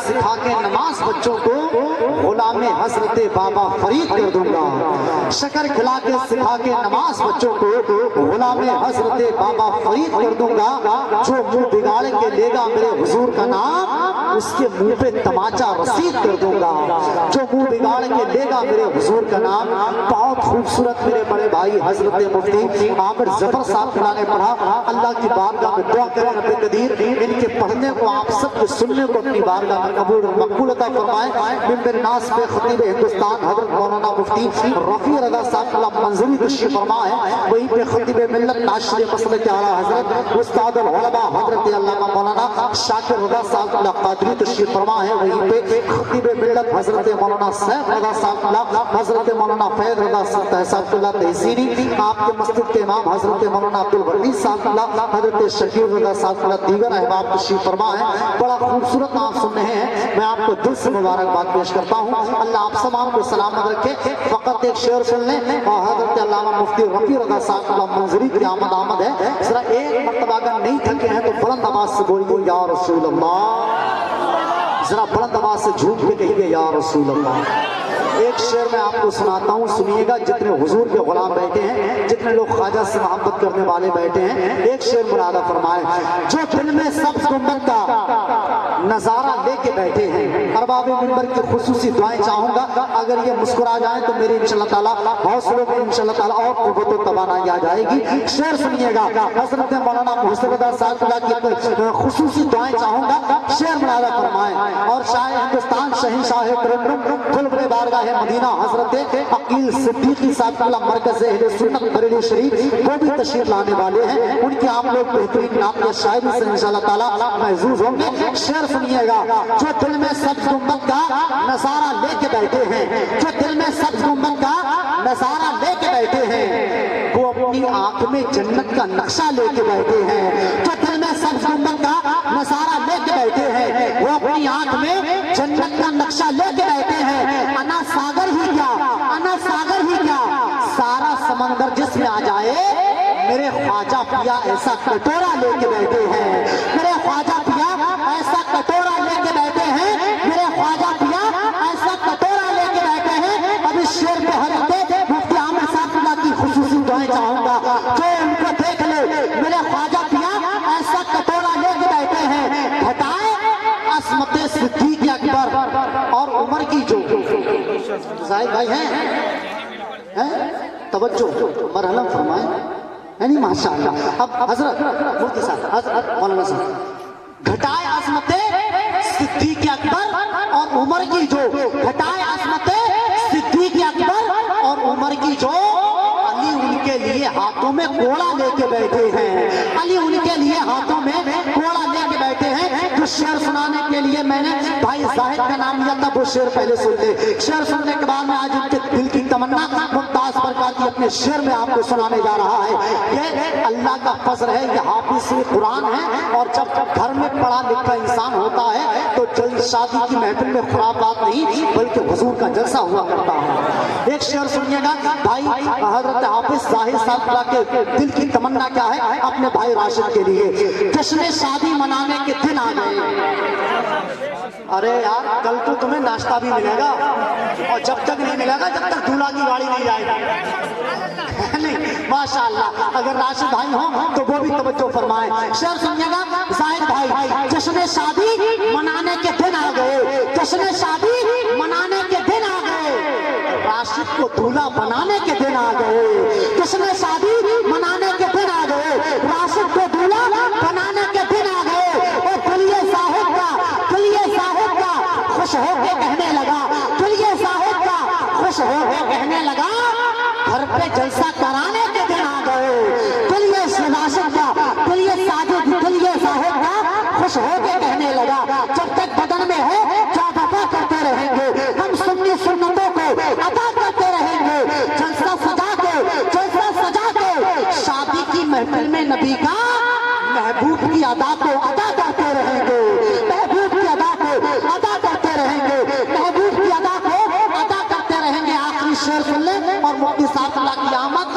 سکھا کے نماز بچوں کو غلام حضرت بابا فرید کر دوں گا، شکر کھلا کے سکھا کے نماز بچوں کو غلام حضرت بابا فرید کر دوں گا، جو منہ بگاڑ کے لے گا میرے حضور کا نام اس کے منہ پہ تماچا رسید کر دوں گا، جو منہ بگاڑ کے لے گا میرے حضور کا نام۔ بہت خوبصورت میرے بڑے بھائی حضرت مفتی عامر ظفر صاحب نے پڑھا، اللہ کی بارگاہ میں دعا کریں رب قدیر ان کے پڑھنے کو آپ سب کے سننے کو اپنی بارگاہ میں قبول مقبول عطا فرمائے۔ منبر ناز پہ خطیب ہندوستان حضرت مولانا مفتی رفیع رضا صاحب اللہ منظوری تشریف فرما ہے، وہیں پہ خطیب ملت ناشر مسلک اعلیٰ حضرت استاد العلماء حضرت علامہ مولانا شاکر رضا صاحب اللہ قادری تشریف فرما ہے، وہیں پہ خطیب ملت حضرت مولانا سیف رضا صاحب اللہ حضرت مولانا فیض رضا صاحب اللہ تحسینی، آپ کے مسجد کے امام حضرت مولانا عبدالولی صاحب اللہ حضرت شکیل رضا صاحب اللہ دیگر احباب تشریف فرما ہے۔ بڑا خوبصورت آپ سن رہے ہیں، میں آپ کو دل سے مبارکباد پیش کرتا ہوں، اللہ آپ سلام کو سلامت رکھے۔ فقط ایک شعر سن لیں اور حضرت علامہ مفتی رفیع رضا صاحب اللہ منظوری کی آمد ہے، ذرا ایک مرتبہ اگر نہیں تھکے ہیں تو بلند آواز سے بولیے یا رسول اللہ، ذرا بلند آواز سے جھوم کے کہیے یا رسول اللہ۔ ایک شعر میں آپ کو سناتا ہوں، سنیے گا، جتنے حضور کے غلام بیٹھے ہیں، جتنے لوگ خواجہ سے محبت کرنے والے بیٹھے ہیں، ایک شعر مرادہ فرمائے۔ جو دل میں سبز گنبد کا نظارہ لے کے بیٹھے ہیں، ارباب منبر کی خصوصی دعائیں چاہوں گا، اگر یہ مسکرا جائیں تو میرے انشاءاللہ تعالیٰ حوصلوں میں انشاءاللہ تعالیٰ اور قوت و توانائی آ جائے گی۔ شعر سنیے گا، حضرت مولانا محسن رضا صاحب کی خصوصی دعائیں چاہوں گا، شعر مرادہ فرمائے۔ اور شاہ ہندوستان شہنشاہ ترنم بلبل بارگاہ مدینہ حضرت عقیل صدیقی صاحب اللہ مرکز اہل سنت بریلی شریف وہ بھی تشریف لانے والے ہیں، ان کی آپ لوگ بہترین نعت شاعری سے انشاءاللہ تعالیٰ محظوظ ہوں گے۔ شعر سنیے گا، جو دل میں سبز گنبد کا نظارہ لے کے بیٹھے ہیں، جو دل میں سبز گنبد کا نظارہ لے کے بیٹھے ہیں، وہ اپنی آنکھ میں جنت کا نقشہ لے کے بیٹھے ہیں، جو دل میں سبز گنبد کا نظارہ لے کے بیٹھے ہیں، وہ اپنی آنکھ میں جنت کا نقشہ لے کے بیٹھے ہیں۔ انا ساگر ہی کیا، انا ساگر ہی کیا، سارا سمندر جس میں آ جائے، میرے خواجہ پیا ایسا کٹورا لے کے بیٹھے ہیں، میرے خواجہ پیا ایسا کٹورا لے کے بیٹھے ہیں، میرے خواجہ پیا ایسا کٹورا لے کے بیٹھے ہیں۔ اب اس شعر پہ حضرت مفتی عامر صاحب اللہ کی خصوصی دعائیں چاہوں گا، جو ان کو دیکھ لے، میرے خواجہ پیا ایسا کٹورا لے کے بیٹھے ہیں، گھٹائے عصمت صدیق اکبر اور عمر کی جو زاہد بھائی ہیں، توجہ مرحلہ فرمائیں، یعنی ماشاءاللہ۔ اب حضرت مفتی صاحب، حضرت مولانا صاحب، گھٹائے عصمت صدیق اکبر اور عمر کی جو، گھٹائے عصمت صدیق اکبر اور عمر کی جو، علی ان کے لیے ہاتھوں میں کوڑا لے کے بیٹھے ہیں، علی ان کے لیے ہاتھوں میں کوڑا لے کے بیٹھے ہیں۔ جو شعر سنانے کے لیے میں نے بھائی زاہد کا نام لیا تھا، وہ شعر پہلے سن لے۔ شعر سننے کے بعد میں آج ان کے دل کی تمنا ممتاز برکاتی اپنے شعر میں آپ کو سنانے جا رہا ہے۔ یہ اللہ کا فضل ہے، یہ حافظ قرآن ہے، اور جب گھر میں پڑھا لکھا انسان ہوتا ہے تو جلد شادی کی محفل میں خرافات نہیں بلکہ حضور کا جلسہ ہوا کرتا ہے۔ ایک شعر سنیے گا بھائی، حضرت حافظ زاہد صاحب اللہ کے دل کی تمنا کیا ہے اپنے بھائی راشد کے لیے۔ جشن شادی منانے کے دن آ گئے، ارے یار کل تو تمہیں ناشتہ بھی ملے گا، اور جب تک نہیں ملے گا جب تک دولہا کی گاڑی نہیں جائے گی، نہیں ماشاءاللہ۔ اگر راشد بھائی ہوں تو وہ بھی توجہ فرمائیں۔ شعر سنیے گا زاہد بھائی، جشن شادی منانے کے دن آ گئے، جشن شادی منانے کے دن آ گئے، راشد کو دولہا بنانے کے دن آ گئے، جشن شادی منانے کے دن آ گئے، راشد کو دولہا بنانے کے دن آ گئے۔ اور کلیے صاحب کا، کلیے صاحب کا خوش ہو کے کہنے لگا، کلیے صاحب کا خوش ہو کے کہنے لگا، گھر پہ جلسہ کرانے کے دن آ گئے۔ کلیے راشد کا، کلیے ساجد، کلیے صاحب کا خوش ہو کے کہنے لگا، جب تک بدن میں ہے کیا وفا کرتے رہیں گے، ہم سنی سنتوں کو ادا کرتے رہیں گے، جلسہ سجا کے، جلسہ سجا کے، شادی کی محفل میں نبی کا محبوب کی ادا کو ادا کرتے رہیں گے، محبوب کی ادا کو ادا کرتے رہیں گے، محبوب کی ادا کو ادا کرتے رہیں گے۔ آخری شعر سن لیں اور مفتی صاحب اللہ کی آمد،